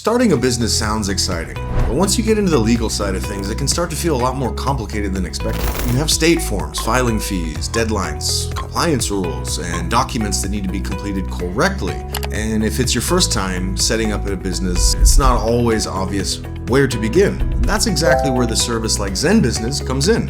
Starting a business sounds exciting, but once you get into the legal side of things, it can start to feel a lot more complicated than expected. You have state forms, filing fees, deadlines, compliance rules, and documents that need to be completed correctly. And if it's your first time setting up a business, it's not always obvious where to begin. And that's exactly where the service like ZenBusiness comes in.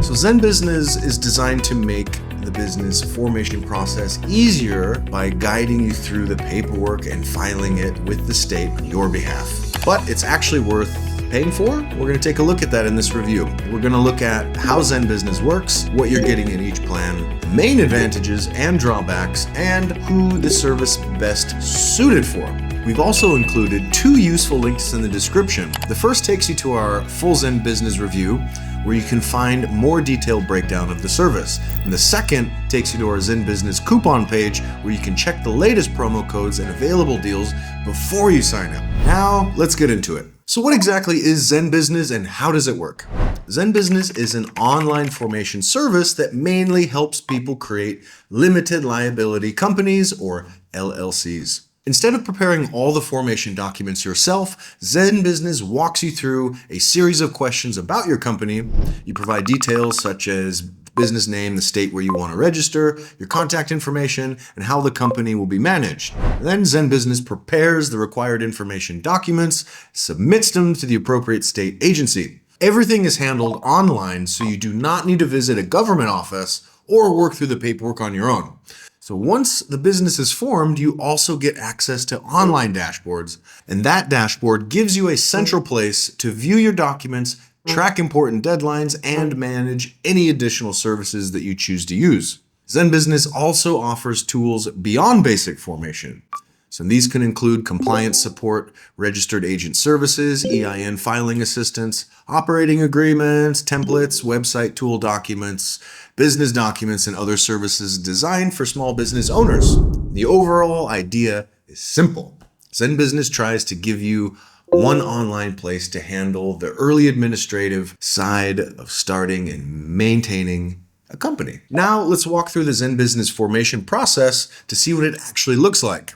So ZenBusiness is designed to make the business formation process easier by guiding you through the paperwork and filing it with the state on your behalf. But it's actually worth paying for? We're going to take a look at that in this review. We're going to look at how ZenBusiness works, what you're getting in each plan, the main advantages and drawbacks, and who the service best suited for. We've also included 2 useful links in the description. The first takes you to our full ZenBusiness review, where you can find more detailed breakdown of the service. And the second takes you to our ZenBusiness coupon page, where you can check the latest promo codes and available deals before you sign up. Now, let's get into it. So what exactly is ZenBusiness and how does it work? ZenBusiness is an online formation service that mainly helps people create limited liability companies or LLCs. Instead of preparing all the formation documents yourself, ZenBusiness walks you through a series of questions about your company. You provide details such as business name, the state where you want to register, your contact information, and how the company will be managed. Then ZenBusiness prepares the required information documents, submits them to the appropriate state agency. Everything is handled online, so you do not need to visit a government office or work through the paperwork on your own. So once the business is formed, you also get access to online dashboards, and that dashboard gives you a central place to view your documents, track important deadlines, and manage any additional services that you choose to use. ZenBusiness also offers tools beyond basic formation. So these can include compliance support, registered agent services, EIN filing assistance, operating agreements, templates, website tool documents, business documents, and other services designed for small business owners. The overall idea is simple. ZenBusiness tries to give you one online place to handle the early administrative side of starting and maintaining a company. Now let's walk through the ZenBusiness formation process to see what it actually looks like.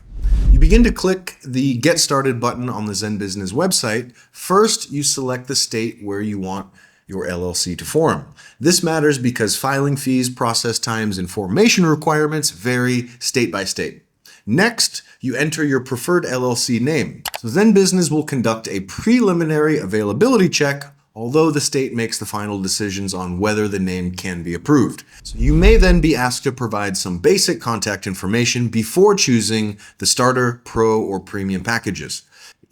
You begin to click the Get Started button on the ZenBusiness website. First, you select the state where you want your LLC to form. This matters because filing fees, process times, and formation requirements vary state by state. Next, you enter your preferred LLC name. So ZenBusiness will conduct a preliminary availability check, although the state makes the final decisions on whether the name can be approved. So you may then be asked to provide some basic contact information before choosing the Starter, Pro, or Premium packages.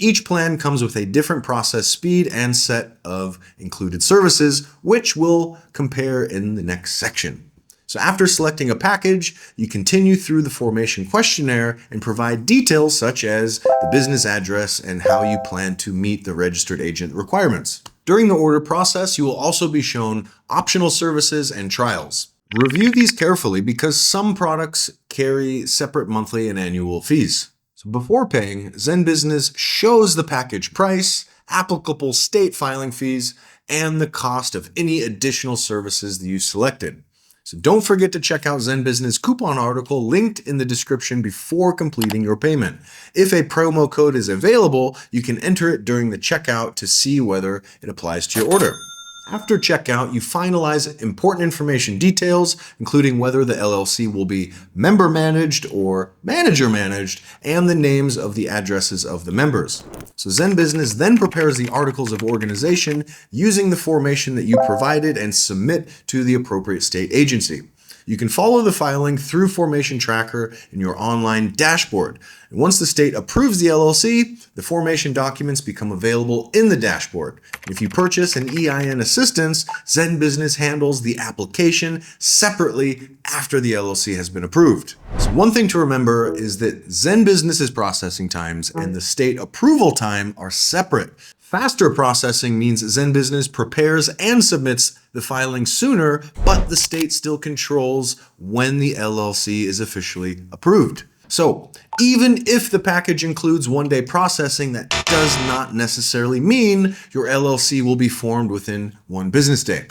Each plan comes with a different process speed and set of included services, which we'll compare in the next section. So after selecting a package, you continue through the formation questionnaire and provide details such as the business address and how you plan to meet the registered agent requirements. During the order process, you will also be shown optional services and trials. Review these carefully because some products carry separate monthly and annual fees. So before paying, ZenBusiness shows the package price, applicable state filing fees, and the cost of any additional services that you selected. So don't forget to check out ZenBusiness coupon article linked in the description before completing your payment. If a promo code is available, you can enter it during the checkout to see whether it applies to your order. After checkout, you finalize important information details, including whether the LLC will be member managed or manager managed, and the names of the addresses of the members. So ZenBusiness then prepares the articles of organization using the formation that you provided and submit to the appropriate state agency. You can follow the filing through Formation Tracker in your online dashboard. And once the state approves the LLC, the formation documents become available in the dashboard. If you purchase an EIN assistance, ZenBusiness handles the application separately after the LLC has been approved. So one thing to remember is that ZenBusiness's processing times and the state approval time are separate. Faster processing means ZenBusiness prepares and submits the filing sooner, but the state still controls when the LLC is officially approved. So even if the package includes one-day processing, that does not necessarily mean your LLC will be formed within 1 business day.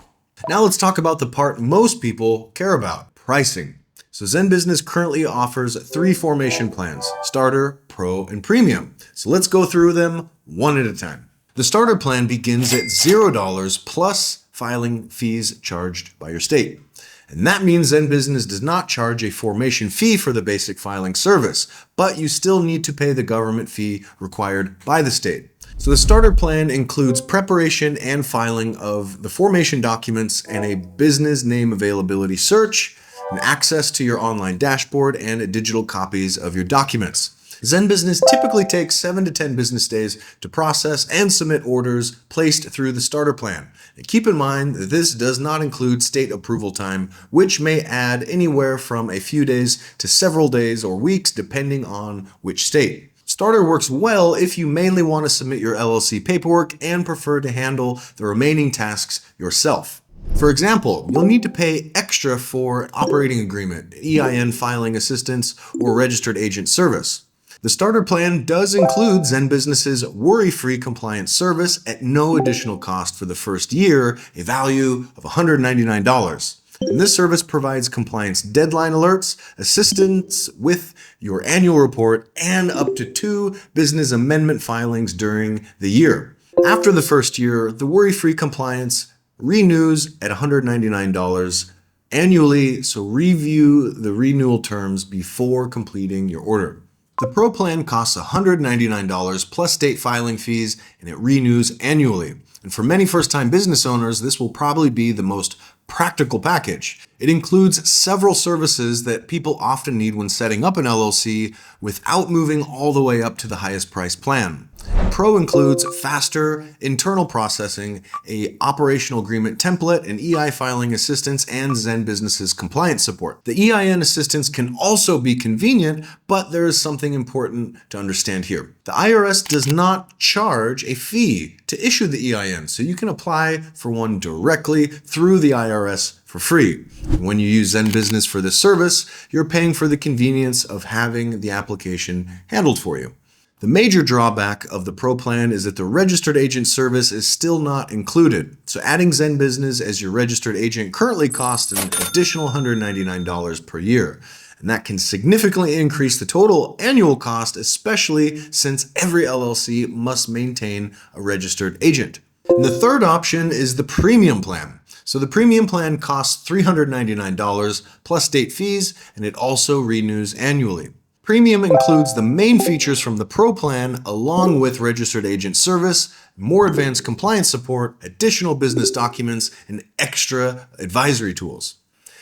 Now let's talk about the part most people care about, pricing. So ZenBusiness currently offers 3 formation plans: Starter, Pro, and Premium. So let's go through them one at a time. The Starter plan begins at $0 plus filing fees charged by your state. And that means ZenBusiness does not charge a formation fee for the basic filing service, but you still need to pay the government fee required by the state. So the Starter plan includes preparation and filing of the formation documents and a business name availability search, and access to your online dashboard, and digital copies of your documents. ZenBusiness typically takes 7 to 10 business days to process and submit orders placed through the Starter plan. And keep in mind that this does not include state approval time, which may add anywhere from a few days to several days or weeks depending on which state. Starter works well if you mainly want to submit your LLC paperwork and prefer to handle the remaining tasks yourself. For example, you'll need to pay extra for operating agreement, EIN filing assistance, or registered agent service. The Starter plan does include ZenBusiness's worry-free compliance service at no additional cost for the first year, a value of $199. And this service provides compliance deadline alerts, assistance with your annual report, and up to 2 business amendment filings during the year. After the first year, the worry-free compliance renews at $199 annually, so review the renewal terms before completing your order. The Pro plan costs $199 plus state filing fees, and it renews annually. And for many first-time business owners, this will probably be the most practical package. It includes several services that people often need when setting up an LLC without moving all the way up to the highest price plan. Pro includes faster internal processing, a operational agreement template, an EI filing assistance, and ZenBusiness's compliance support. The EIN assistance can also be convenient, but there is something important to understand here. The IRS does not charge a fee to issue the EIN, so you can apply for one directly through the IRS for free. When you use ZenBusiness for this service, you're paying for the convenience of having the application handled for you. The major drawback of the Pro plan is that the registered agent service is still not included. So adding ZenBusiness as your registered agent currently costs an additional $199 per year. And that can significantly increase the total annual cost, especially since every LLC must maintain a registered agent. And the third option is the Premium plan. So the Premium plan costs $399 plus state fees, and it also renews annually. Premium includes the main features from the Pro plan along with registered agent service, more advanced compliance support, additional business documents, and extra advisory tools.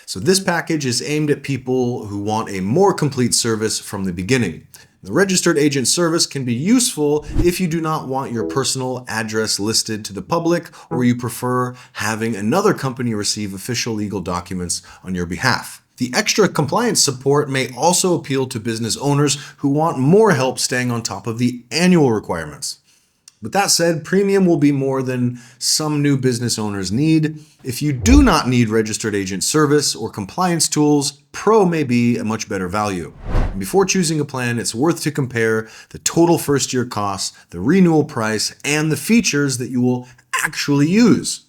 So this package is aimed at people who want a more complete service from the beginning. The registered agent service can be useful if you do not want your personal address listed to the public, or you prefer having another company receive official legal documents on your behalf. The extra compliance support may also appeal to business owners who want more help staying on top of the annual requirements. With that said, Premium will be more than some new business owners need. If you do not need registered agent service or compliance tools, Pro may be a much better value. And before choosing a plan, it's worth to compare the total first-year costs, the renewal price, and the features that you will actually use.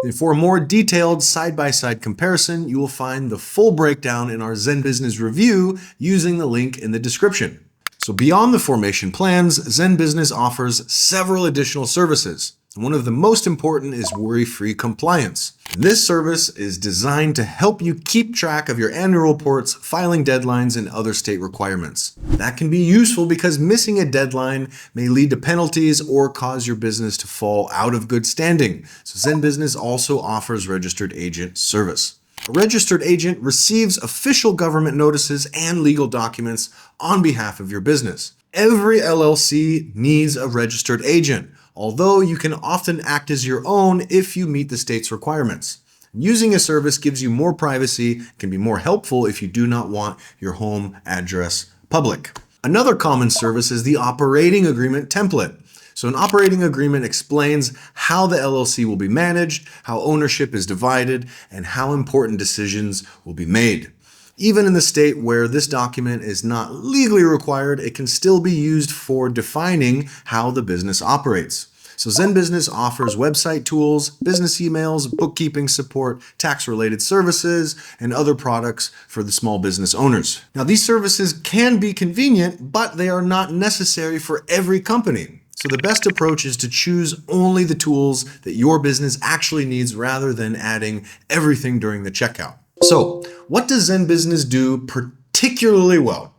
And for a more detailed side-by-side comparison, you will find the full breakdown in our ZenBusiness review using the link in the description. So beyond the formation plans, ZenBusiness offers several additional services. One of the most important is worry-free compliance. This service is designed to help you keep track of your annual reports, filing deadlines, and other state requirements. That can be useful because missing a deadline may lead to penalties or cause your business to fall out of good standing. So ZenBusiness also offers registered agent service. A registered agent receives official government notices and legal documents on behalf of your business. Every LLC needs a registered agent, although you can often act as your own if you meet the state's requirements. Using a service gives you more privacy, can be more helpful if you do not want your home address public. Another common service is the operating agreement template. So an operating agreement explains how the LLC will be managed, how ownership is divided, and how important decisions will be made. Even in the state where this document is not legally required, it can still be used for defining how the business operates. So ZenBusiness offers website tools, business emails, bookkeeping support, tax-related services, and other products for the small business owners. Now, these services can be convenient, but they are not necessary for every company. So the best approach is to choose only the tools that your business actually needs rather than adding everything during the checkout. So, what does ZenBusiness do particularly well?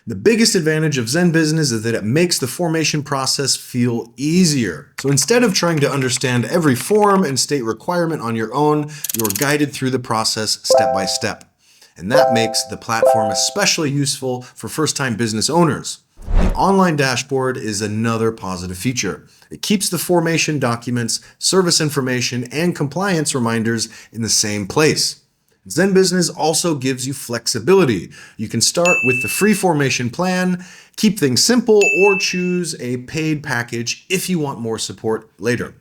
The biggest advantage of ZenBusiness is that it makes the formation process feel easier. So instead of trying to understand every form and state requirement on your own, you're guided through the process step by step. And that makes the platform especially useful for first-time business owners. The online dashboard is another positive feature. It keeps the formation documents, service information, and compliance reminders in the same place. ZenBusiness also gives you flexibility. You can start with the free formation plan, keep things simple, or choose a paid package if you want more support later.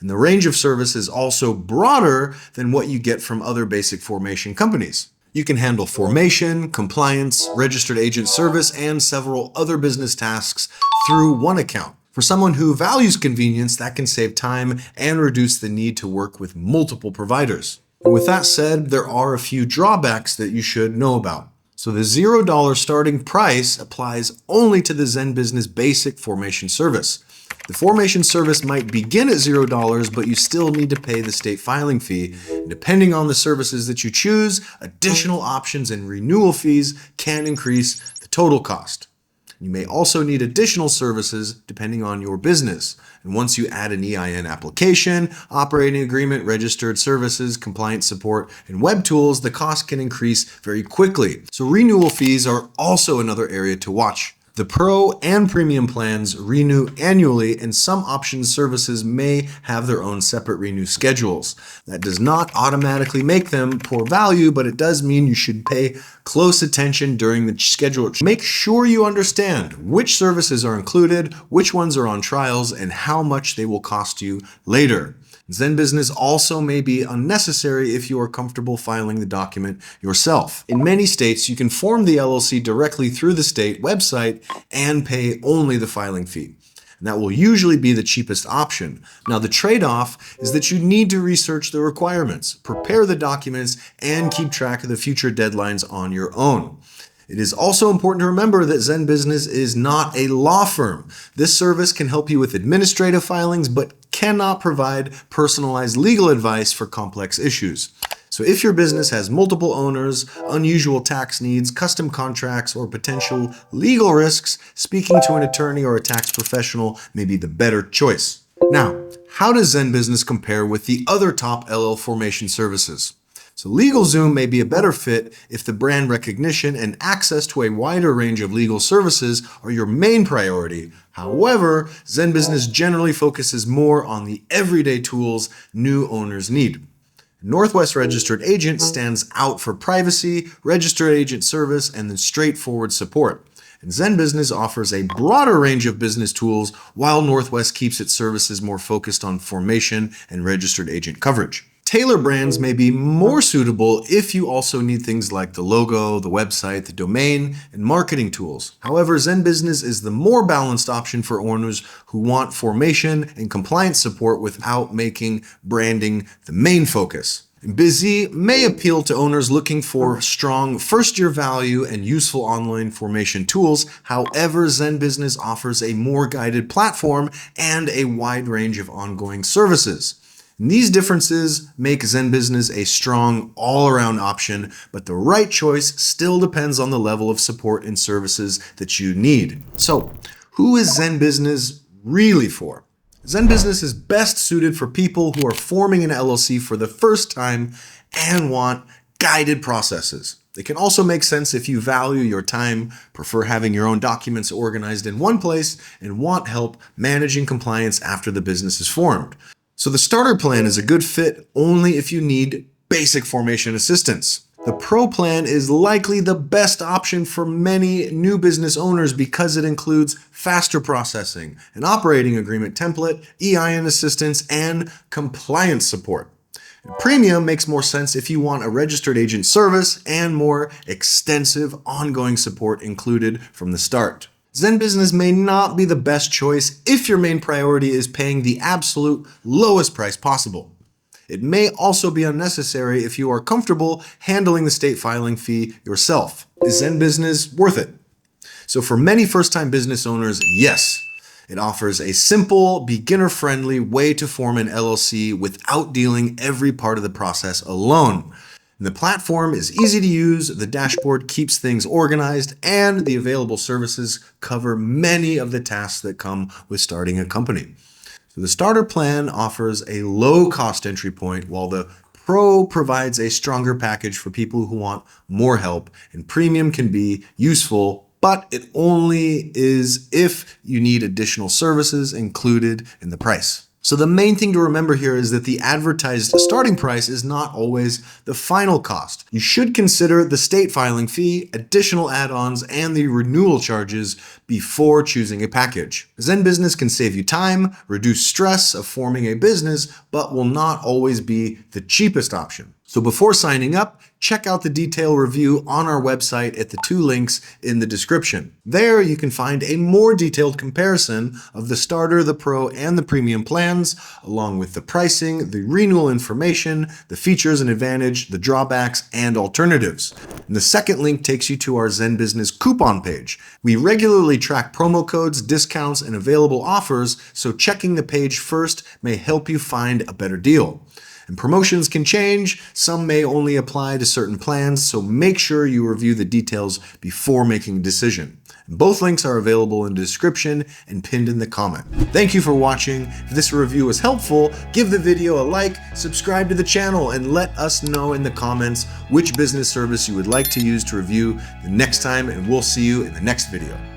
And the range of service is also broader than what you get from other basic formation companies. You can handle formation, compliance, registered agent service, and several other business tasks through one account. For someone who values convenience, that can save time and reduce the need to work with multiple providers. And with that said, there are a few drawbacks that you should know about. So the $0 starting price applies only to the ZenBusiness basic formation service. The formation service might begin at $0, but you still need to pay the state filing fee. And depending on the services that you choose, additional options and renewal fees can increase the total cost. You may also need additional services depending on your business. And once you add an EIN application, operating agreement, registered services, compliance support, and web tools, the cost can increase very quickly. So renewal fees are also another area to watch. The Pro and Premium plans renew annually, and some options services may have their own separate renew schedules. That does not automatically make them poor value, but it does mean you should pay close attention during the schedule. Make sure you understand which services are included, which ones are on trials, and how much they will cost you later. ZenBusiness also may be unnecessary if you are comfortable filing the document yourself. In many states, you can form the LLC directly through the state website and pay only the filing fee. And that will usually be the cheapest option. Now, the trade-off is that you need to research the requirements, prepare the documents, and keep track of the future deadlines on your own. It is also important to remember that ZenBusiness is not a law firm. This service can help you with administrative filings, but cannot provide personalized legal advice for complex issues. So if your business has multiple owners, unusual tax needs, custom contracts, or potential legal risks, speaking to an attorney or a tax professional may be the better choice. Now, how does ZenBusiness compare with the other top LL formation services? So LegalZoom may be a better fit if the brand recognition and access to a wider range of legal services are your main priority. However, ZenBusiness generally focuses more on the everyday tools new owners need. Northwest Registered Agent stands out for privacy, registered agent service, and then straightforward support. And ZenBusiness offers a broader range of business tools, while Northwest keeps its services more focused on formation and registered agent coverage. Tailor brands may be more suitable if you also need things like the logo, the website, the domain, and marketing tools. However, ZenBusiness is the more balanced option for owners who want formation and compliance support without making branding the main focus. Busy may appeal to owners looking for strong first-year value and useful online formation tools. However, ZenBusiness offers a more guided platform and a wide range of ongoing services. And these differences make ZenBusiness a strong all-around option, but the right choice still depends on the level of support and services that you need. So, who is ZenBusiness really for? ZenBusiness is best suited for people who are forming an LLC for the first time and want guided processes. It can also make sense if you value your time, prefer having your own documents organized in one place, and want help managing compliance after the business is formed. So the starter plan is a good fit only if you need basic formation assistance. The Pro plan is likely the best option for many new business owners because it includes faster processing, an operating agreement template, EIN assistance, and compliance support. Premium makes more sense if you want a registered agent service and more extensive ongoing support included from the start. ZenBusiness may not be the best choice if your main priority is paying the absolute lowest price possible. It may also be unnecessary if you are comfortable handling the state filing fee yourself. Is ZenBusiness worth it? So for many first-time business owners, yes. It offers a simple, beginner-friendly way to form an LLC without dealing every part of the process alone. The platform is easy to use, the dashboard keeps things organized, and the available services cover many of the tasks that come with starting a company. So the starter plan offers a low-cost entry point, while the Pro provides a stronger package for people who want more help, and Premium can be useful, but it only is if you need additional services included in the price. So the main thing to remember here is that the advertised starting price is not always the final cost. You should consider the state filing fee, additional add-ons, and the renewal charges before choosing a package. ZenBusiness can save you time, reduce stress of forming a business, but will not always be the cheapest option. So before signing up, check out the detailed review on our website at the 2 links in the description. There you can find a more detailed comparison of the starter, the pro, and the premium plans, along with the pricing, the renewal information, the features and advantage, the drawbacks, and alternatives. And the second link takes you to our ZenBusiness coupon page. We regularly track promo codes, discounts, and available offers, so checking the page first may help you find a better deal. And promotions can change, some may only apply to certain plans, so make sure you review the details before making a decision. And both links are available in the description and pinned in the comment. Thank you for watching. If this review was helpful, give the video a like, subscribe to the channel, and let us know in the comments which business service you would like to use to review the next time, and we'll see you in the next video.